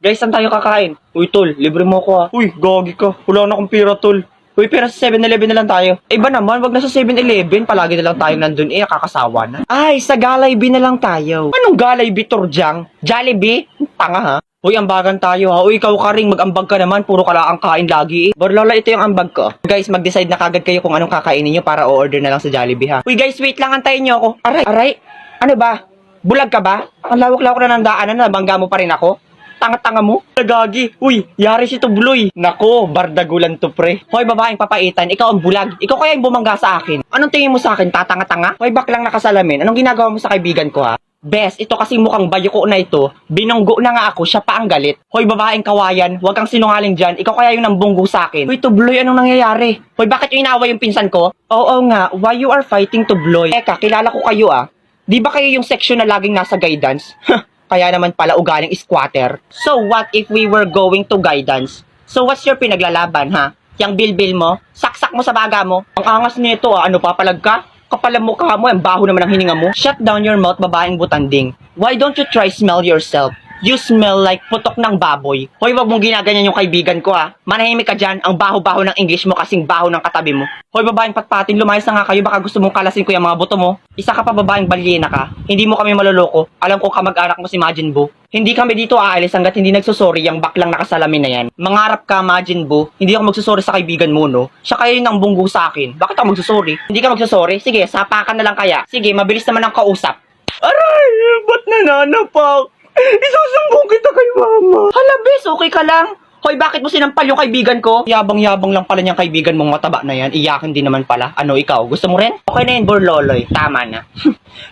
Guys, saan tayo kakain? Uy, tol, libre mo ko ha. Uy, gagi ka. Wala na akong pira, tol. Uy, pera sa 7-Eleven na lang tayo. Iba naman, wag na sa 7-Eleven. Palagi na lang tayo nandun kakasawa na. Ay, sa Jollibee na lang tayo. Anong Jollibee, Torjang? Jollibee? Tanga ha? Uy, ambagan tayo ha. Uy, ikaw ka ring mag-ambag ka naman. Puro ka lang ang kain lagi Borlola, ito yung ambag ko. Guys, mag-decide na kagad kayo kung anong kakainin nyo para o-order na lang sa Jollibee ha. Uy, guys, wait lang. Antayin nyo ako. Aray. Ano ba? Bulag ka ba? Ang lawak-lawak na ng daanan na. Bangga mo pa rin ako? Tanga-tanga mo? Nagagi. Uy, yari si Tubloy. Nako, bardagulan to pre. Hoy, babaeng papaitan, ikaw ang bulag. Ikaw kaya yung bumangga sa akin. Anong tingin mo sa akin, tatanga-tanga? Hoy, baklang nakasalamin. Anong ginagawa mo sa kaibigan ko ha? Bes, ito kasi mukhang bayuko na ito. Binunggo na nga ako, siya pa ang galit. Hoy, babaeng kawayan, huwag kang sinungaling dyan. Ikaw kaya yung nambunggo sa akin. Hoy, Tubloy, anong nangyayari? Hoy, bakit yung inaway yung pinsan ko? Oo nga, why you are fighting Tubloy? Eka, kilala ko kayo ah. Di ba kayo yung section na laging nasa guidance? Kaya naman pala ugaling squatter. So what if we were going to guidance? So what's your pinaglalaban ha? Yang bilbil mo? Saksak mo sa baga mo? Ang angas nito ano papalag ka? Kapal ang mukha mo, ang baho naman ang hininga mo. Shut down your mouth, babaeng butanding. Why don't you try smell yourself? You smell like putok ng baboy. Hoy, wag mong ginaganyan yung kaibigan ko ha. Manahimik ka dyan, ang baho-baho ng English mo kasing baho ng katabi mo. Hoy, babaeng patpatin, lumayas na nga kayo, baka gusto mong kalasin ko yung mga buto mo. Isa ka pa babaeng balyena ka. Hindi mo kami maloloko. Alam ko kamag-anak mo si Majin Buu. Hindi kami dito aalis hanggat hindi nagsusorry yung baklang nakasalamin na yan. Mangarap ka, Majin Buu. Hindi ako magsusorry sa kaibigan mo, no? Siya kayo yung nangbunggo sa akin. Bakit ako magsusorry? Hindi ka magsusorry? Sige, sapakan na lang kaya. Sige, mabilis naman ang kausap. Aray, ba't nananapak? Isusumbong kita kay mama. Hala, bes, okay ka lang? Hoy, bakit mo sinampal yung kaibigan ko? Yabang-yabang lang pala niyang kaibigan mong mataba na yan. Iyakin din naman pala. Ano, ikaw? Gusto mo rin? Okay na yun, Borloloy. Tama na.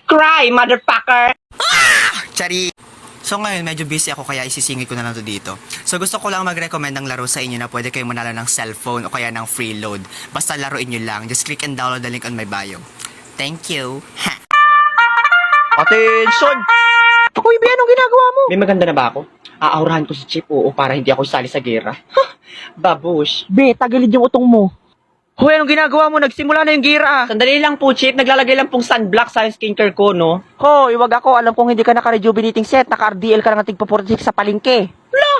Cry, motherfucker! Chari! So ngayon, medyo busy ako kaya isisingit ko na lang to dito. So gusto ko lang mag-recommend ng laro sa inyo na pwede kayo manalo ng cellphone o kaya ng free load. Basta laruin nyo lang. Just click and download the link on my bio. Thank you! Ha! Attention! Uy, be, anong ginagawa mo? May maganda na ba ako? Aaurahan ko si Chip, oo, para hindi ako sali sa gera. Babush. Be, tagilid yung utong mo. Hoy, anong ginagawa mo? Nagsimula na yung gira. Sandali lang po, Chip. Naglalagay lang pong sunblock sa skincare ko, no? Hoy, wag ako. Alam kong hindi ka naka-rejuvenating set. Naka-RDL ka na ng tigpa-46 sa palengke. La!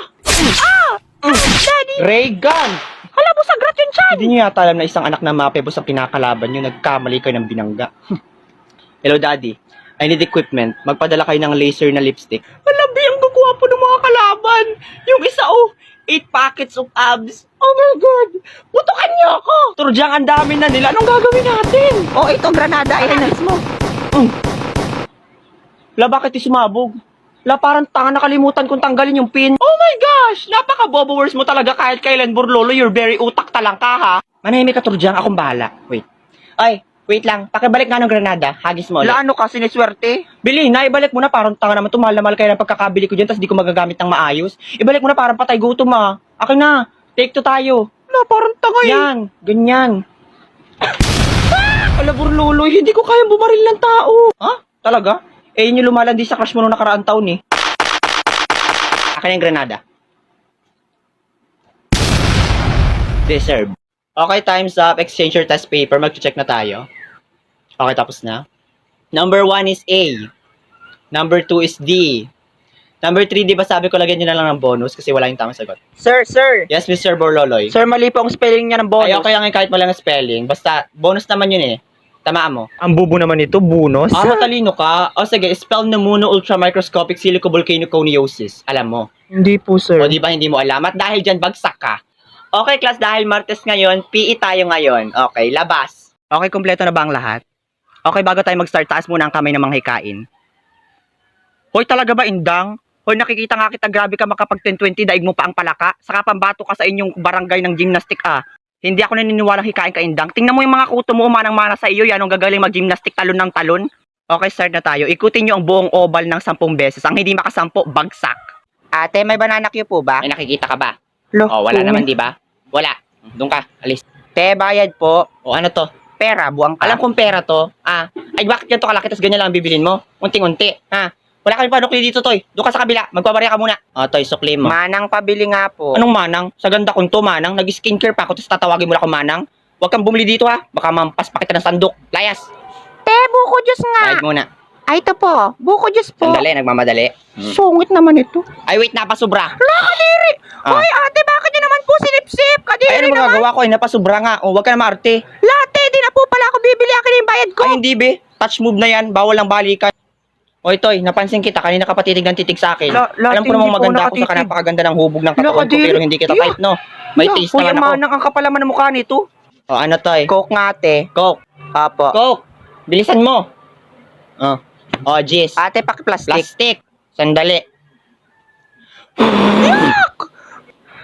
Daddy! Ray gun! Hala mo, sagrat yun siya! Hindi niyo yata alam na isang anak na mapebos ang kinakalaban niyo. Nagkamali kayo ng binangga. Hello, Daddy. I need equipment. Magpadala kayo ng laser na lipstick. Alabi, ang gagwapo ng mga kalaban. Yung isa, 8 packets of abs. Oh my God! Putukan niyo ako! Turdyang, ang dami na nila. Anong gagawin natin? Ito, granada. Ayan, mo. La, bakit sumabog? La, parang tanga, nakalimutan kong tanggalin yung pin. Oh my gosh! Napaka-bobo words mo talaga kahit kailan, Borlolo. You're very utak talang ka, ha? Manahimik ka, Turdyang. Akong bahala. Wait. Ay, wait lang, pakibalik nga ng granada, hagis mo ulit. Ano ka, siniswerte? Bili na, ibalik mo na, parang tanga naman, mahal na mahal kayo ng pagkakabili ko dyan, tapos di ko magagamit ng maayos. Ibalik mo na, parang patay gutom Akin na, take 2 tayo. Wala, parang tanga yan, ganyan. Ala, Borloloy, hindi ko kayang bumaril ng tao. Ha? Talaga? Yun yung lumalandi sa crush mo nung nakaraang taon Akin na yung granada. Deserve. Okay, time's up. Exchange your test paper. Mag-check na tayo. Okay, tapos na. Number 1 is A. Number 2 is D. Number 3, di ba sabi ko lagyan nyo na lang ng bonus kasi wala yung tamang sagot. Sir. Yes, Mr. Borloloy. Sir, mali po ang spelling niya ng bonus. Ayaw kaya ngayon kahit malang spelling. Basta, bonus naman yun Tamaan mo. Ang bubo naman ito, bonus. Matalino ka. O sige, spell pneumono ultramicroscopic silicovolcanoconiosis. Alam mo. Hindi po, sir. O di ba hindi mo alam? At dahil dyan, bagsak ka. Okay, class, dahil Martes ngayon, PE tayo ngayon. Okay, labas. Okay, kompleto na ba ang lahat? Okay, bago tayo mag-start, taas muna ang kamay ng mga hikain. Hoy, talaga ba, Indang? Hoy, nakikita nga kita, grabe ka makapag 10-20, daig mo pa ang palaka. Saka pambato ka sa inyong barangay ng gymnastic, Hindi ako naniniwalang hikain ka, Indang. Tingnan mo yung mga kuto mo, manang-mana sa iyo, yan ang gagaling mag-gymnastic talon ng talon. Okay, start na tayo. Ikutin nyo ang buong oval ng 10 beses. Ang hindi makasampo, bagsak. Ate, may banana cue po ba? May nakikita ka ba? Lo, Wala naman, di ba? Wala. Doon ka, alis. Te, bayad po. Ano to? Pera, buwang ka. Alam kong pera to. Ay bakit ganito kalaki, tas ganyan lang ang bibilin mo? Unting-unti, Wala kami panukli dito, Toy. Doon ka sa kabila. Magbabarya ka muna. Toy, sukli mo. Manang pabili nga po. Anong manang? Sa ganda kong to, manang. Nag-skincare pa ako, tapos tatawagin mo lang akong manang. Huwag kang bumili dito, Baka mampas pa kita ng sandok. Layas. Te, buko Diyos nga. Bayad muna. Ay, ito po. Buko juice po. Sandali, nagmamadali. Sungit naman ito. Ay, wait, napasubra. Kadiri! Ah. Hoy, ate, bakit niyo naman po sinipsip? Ay, Kadiri ano naman. magagawa ko? Ay, napasubra nga. O, wag ka na maarte. Latte, di na po pala ako bibili. Akin yung bayad ko. Ay, hindi, be. Touch move na yan. Bawal lang balikan. O, Toy, napansin kita. Kanina ka patitig ng titig sa akin. Alam ko namang hindi po maganda ako sa nakatitig. napakaganda ng hubog ng katawan ko, Kadiri. pero hindi kita type, no? May taste naman ako. Manang ang kapalaman ng mukha nito. O, ano, Toy? Coke nga, ate. Coke. Apo. Coke. Bilisan mo. O, Jis. Ate, paki-plastic. Plastic. Sandali.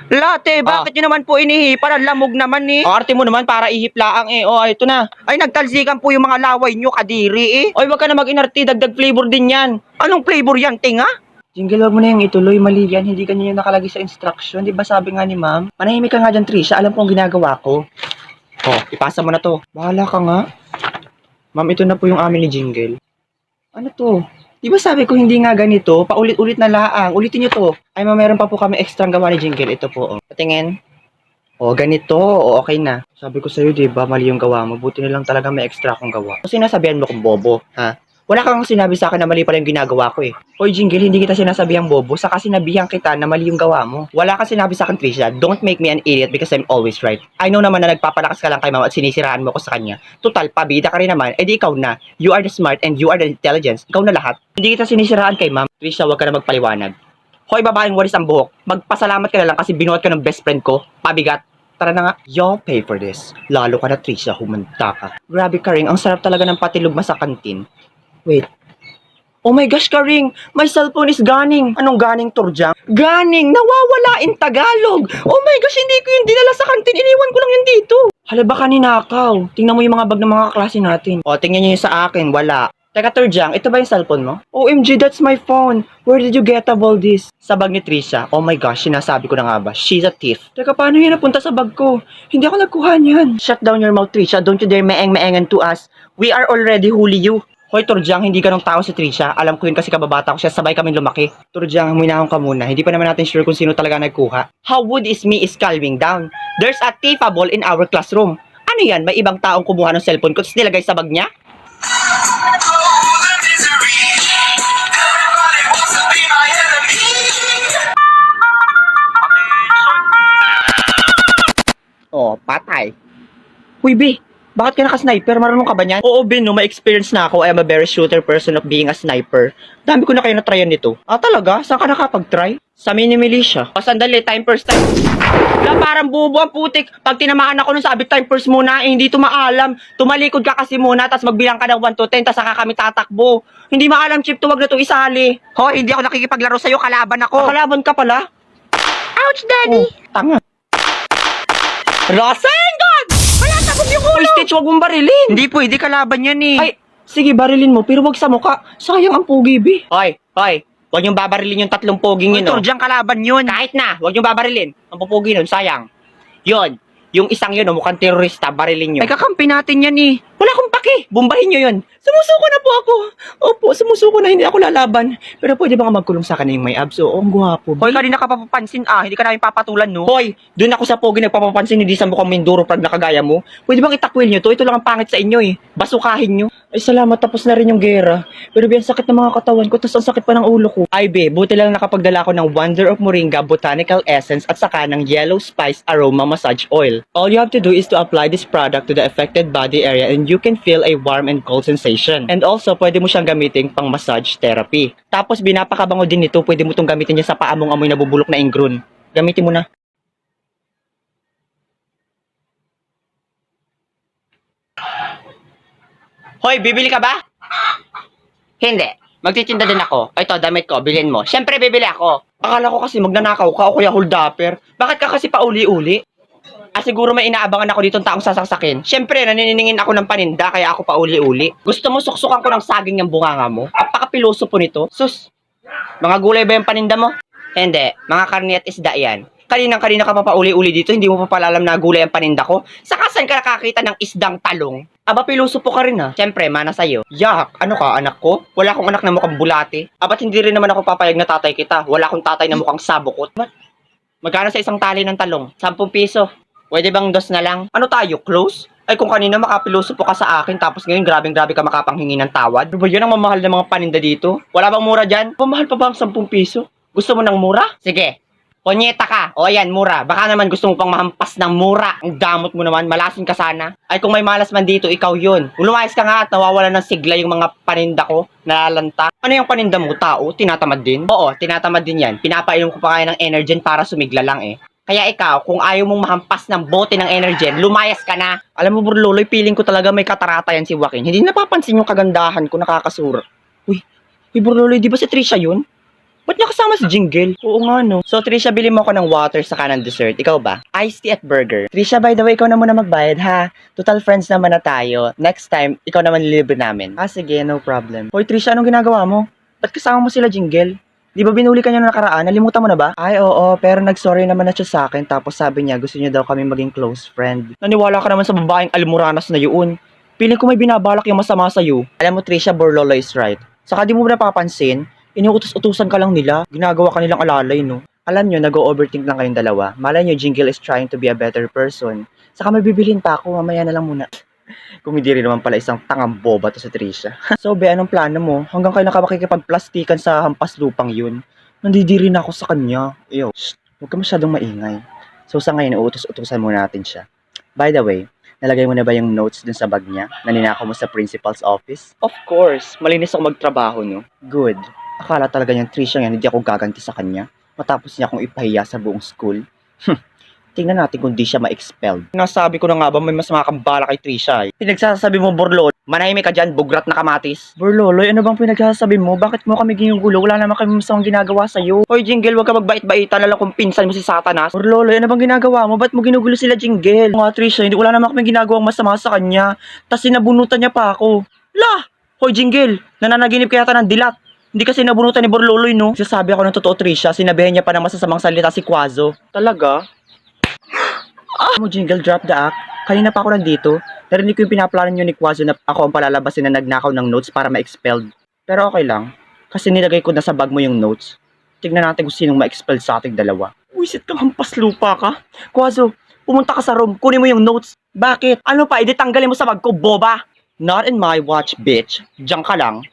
Latte, bakit niyo naman po inihipan? Ang lamog naman eh. Ang arte mo naman para ihiplaang eh. O, ito na. Ay, nagtalsikan po yung mga laway niyo, kadiri eh. Oy, wag ka na mag-inarte. Dagdag flavor din yan. Anong flavor yan, tinga? Jingle, wag mo na yung ituloy. Mali yan. Hindi ganyan yung nakalagay sa instruction. Di ba sabi nga ni ma'am? Manahimik ka nga dyan, Trisha. Alam ko ang ginagawa ko. Oh, ipasa mo na to. Bahala ka nga. Ma'am, ito na po yung amin ni Jingle. Ano to? Di ba sabi ko hindi nga ganito? Paulit-ulit na laang. Ulitin nyo to. Ay, ma'am, meron pa po kami extra gawa ni Jingle. Ito po, oh. Patingin. Oh, ganito. Oh, okay na. Sabi ko sa'yo, di ba, mali yung gawa mo. Buti na lang talaga may extra akong gawa. Kasi sinasabihan mo kong bobo, ha? Wala kang sinabi sa akin na mali pala yung ginagawa ko eh. Hoy, Jingle, hindi kita sinasabihang bobo. Saka sinabihan kita na mali yung gawa mo. Wala kang sinabi sa akin, Trisha. Don't make me an idiot because I'm always right. I know naman na nagpapalakas ka lang kay mama at sinisiraan mo ko sa kanya. Total, pabida ka rin naman. Eh di ikaw na. You are the smart and you are the intelligence. Ikaw na lahat. Hindi kita sinisiraan kay ma'am. Trisha, wag ka na magpaliwanag. Hoy, babaeng walis ang buhok. Magpasalamat ka na lang kasi binuhat ka ng best friend ko. Pabigat. Tara na nga. Y'all pay for this. Lalo ka na, Trisha. Humanta ka. Grabe ka rin. Ang sarap talaga ng patilugma sa kantin. Wait. Oh my gosh, Karing! My cellphone is ganing! Anong ganing, Turjang? Ganing! Nawawala in Tagalog! Oh my gosh, hindi ko yung dinala sa kantin. Iniwan ko lang yun dito. Hala, baka ninakaw. Tingnan mo yung mga bag ng mga klase natin. O, tingnan nyo yung sa akin. Wala. Teka, Turjang, ito ba yung cellphone mo? OMG, that's my phone. Where did you get all this? Sa bag ni Trisha. Oh my gosh, sinasabi ko na nga ba? She's a thief. Teka, paano yan napunta sa bag ko? Hindi ako nagkuha niyan. Shut down your mouth, Trisha. Don't you dare meeng-meengan to us. We are already huli you. Hoy, Turjang, hindi ka ng tao si Trisha. Alam ko yun kasi kababata ko siya, sabay kaming lumaki. Turjang, huminahon ka muna. Hindi pa naman natin sure kung sino talaga nagkuha. How would is me is calming down? There's a thiefable in our classroom. Ano yan? May ibang taong kumuha ng cellphone ko tapos nilagay sa bag niya? Oh, patay. Uy, B, bakit ka naka-sniper? Marunong ka ba niyan? Oo, Ben, no, may experience na ako. I am a very shooter person of being a sniper. Dami ko na kayo na-tryan nito. Ah, talaga? Saan ka nakapag-try? Sa mini militia. O, sandali, time first time. Wala, parang bubo ang putik. Pag tinamaan ako nung sabi time first muna, eh, hindi tumaalam. Tumalikod ka kasi muna, tapos magbilang ka ng 1 to 10, tapos saka kami tatakbo. Hindi maalam, Chip, tuwag na to isali. Hoy, hindi ako nakikipaglaro sa'yo, kalaban ako. Kalaban ka pala? Ouch, daddy! Oh, tanga. Rasengan! Wala tapos yung Uy, ulo! Stitch, wag mong barilin. Hindi pwede kalaban yan eh. Ay, sige, barilin mo, pero wag sa muka. Sayang ang pugi, B. Hoy, hoy. Huwag niyong babarilin yung 3 poging Hoy, yun, no? Turjang, kalaban yun. Kahit na, huwag niyong babarilin. Ang pupugi nun, sayang. Yun, yung isang yun, no, mukhang terorista, barilin niyo. Ay, kakampi natin yan eh. Wala akong paki. Bumbahin niyo yun. Sumusuko na po ako. Opo, sumusuko na, hindi ako lalaban. Pero pwede ba ka magkulong sa akin yung may abs? Oo, ang gwapo. Hoy, kanina ka papapansin hindi ka namin papatulan, no? Hoy, doon ako sa pogi nagpapapansin, hindi sa mukhang Mindoro Prag na kagaya mo. Pwede bang itakwil nyo to? Ito lang ang pangit sa inyo eh. Basukahin nyo. Ay salamat, tapos na rin yung gera. Pero biyan sakit ng mga katawan ko, tapos ang sakit pa ng ulo ko. Ay be, buti lang nakapagdala ko ng Wonder of Moringa Botanical Essence at saka ng Yellow Spice Aroma Massage Oil. All you have to do is to apply this product to the affected body area and you can feel a warm and cold sensation. And also, pwede mo siyang gamitin pang massage therapy. Tapos binapakabango din nito, pwede mo itong gamitin niya sa paa mong amoy nabubulok na ingroon. Gamitin mo na. Hoy, bibili ka ba? Hindi. Magtitinda din ako. Ito, damit ko, bilhin mo. Siyempre, bibili ako. Akala ko kasi magnanakaw ka o kuya holdapper. Bakit ka kasi pauli-uli? Ah, siguro may inaabangan ako ditong taong sasaksakin. Siyempre, naniningin ako ng paninda, kaya ako pauli-uli. Gusto mo suksukan ko ng saging yung bunganga mo? Apakapiloso po nito. Sus, mga gulay ba yung paninda mo? Hindi, mga karne at isda yan. Kaninang-kanina ka pa pauli-uli dito, hindi mo pa pala alam na gulay ang paninda ko? Saka saan ka nakakita ng isdang talong? Aba, piloso po ka rin ha. Siyempre, mana sa'yo. Yak, ano ka, anak ko? Wala akong anak na mukhang bulate. Aba't hindi rin naman ako papayag na tatay kita. Wala akong tatay na mukhang sabukot. Ba't? Magkano sa isang tali ng talong? 10 piso. Pwede bang dos na lang? Ano tayo, close? Ay kung kanina makapiloso po ka sa akin tapos ngayon grabeng-grabe ka makapanghingi ng tawad. Ano ba yun ang mamahal ng mga paninda dito? Wala bang mura dyan? Mamahal pa ba ang 10 piso? Gusto mo ng mura? Sige. Ponyeta ka. O ayan, mura. Baka naman gusto mo pang mahampas ng mura. Ang damot mo naman. Malasin ka sana. Ay kung may malas man dito, ikaw yun. Kung lumayas ka nga at nawawala ng sigla yung mga paninda ko, nalalanta. Ano yung paninda mo, tao? Tinatamad din? Oo, tinatamad din yan. Pinapainom ko pa kaya ng Energen para sumigla lang eh. Kaya ikaw, kung ayaw mong mahampas ng bote ng Energen, lumayas ka na. Alam mo, Bro Loloy, feeling ko talaga may katarata yan si Joaquin. Hindi napapansin yung kagandahan ko, nakakasura. Uy, Bro Loloy, di ba si Trisha yun? Ba't niya kasama si Jingle? Oo nga, no. So, Trisha, bili mo ako ng water saka ng dessert. Ikaw ba? Iced tea at burger. Trisha, by the way, ikaw na muna magbayad, ha? Total friends naman na tayo. Next time, ikaw naman libre namin. Ah, sige, no problem. Hoy, Trisha, anong ginagawa mo? Ba't kasama mo sila, Jingle? Di ba binuli ka niya noong nakaraan? Nalimutan mo na ba? Ay, oo, pero nag-sorry naman na siya sa akin. Tapos sabi niya, gusto niya daw kami maging close friend. Naniwala ka naman sa babaeng almuranas na yun. Piling ko may binabalak yung masama sa'yo. Alam mo, Trisha, Borlolo is right. Saka di mo napapansin, inuutos-utusan ka lang nila. Ginagawa ka nilang alalay, no? Alam nyo, nag-overthink lang kayong dalawa. Malay nyo, Jingle is trying to be a better person. Saka may bibilhin pa ako, mamaya na lang muna. Kung hindi rin naman pala isang tangang boba to si Trisha. So, be, anong plano mo? Hanggang kailan ka makikipagplastikan sa hampas lupang yun? Nandidiri na ako sa kanya. Ew, shh, huwag ka masyadong maingay. So, sa ngayon, uutos-utusan muna natin siya. By the way, nalagay mo na ba yung notes dun sa bag niya na ninakaw mo sa principal's office? Of course, malinis ako magtrabaho, no? Good. Akala talaga niyang Trisha yan, hindi ako gaganti sa kanya. Matapos niya akong ipahiya sa buong school. Tingnan natin kung di siya ma-expelled. Nasabi ko na nga ba may mas makakambala kay Trisha eh. Pinagsasabi mo, Borlolo, manahimik ka dyan, bugrat na kamatis. Borloloy, ano bang pinagsasabi mo? Bakit mo kami ginugulo? Wala naman kami masamang ginagawa sa'yo. Hoy, Jingle, wag ka magbait-baitan na lang kung pinsan mo si Satanas. Borloloy, ano bang ginagawa mo? Ba't mo ginugulo sila, Jingle? Mga Trisha, hindi wala naman kami ginagawang masama sa kanya. Tas sinabunutan niya pa ako. Lah! Hoy, Jingle, nananaginip kaya ng dilat. Hindi kasi nabunutan ni Borloloy, no? Sasabi ako ng totoo, Trisha, sinabihan niya pa ng masasamang salita si Quazo. Talaga? Mo Jingle, drop the act. Kanina pa ako nandito. Narinig ko yung pinaplano nyo ni Quazo na ako ang palalabasin na nagnakaw ng notes para ma-expelled. Pero okay lang. Kasi nilagay ko na sa bag mo yung notes. Tignan natin kung sinong ma-expelled sa ating dalawa. Wisit kang hampas lupa ka. Quazo, pumunta ka sa room. Kunin mo yung notes. Bakit? Ano pa? Tanggalin mo sa bag ko, boba. Not in my watch, bitch. Diyan ka lang.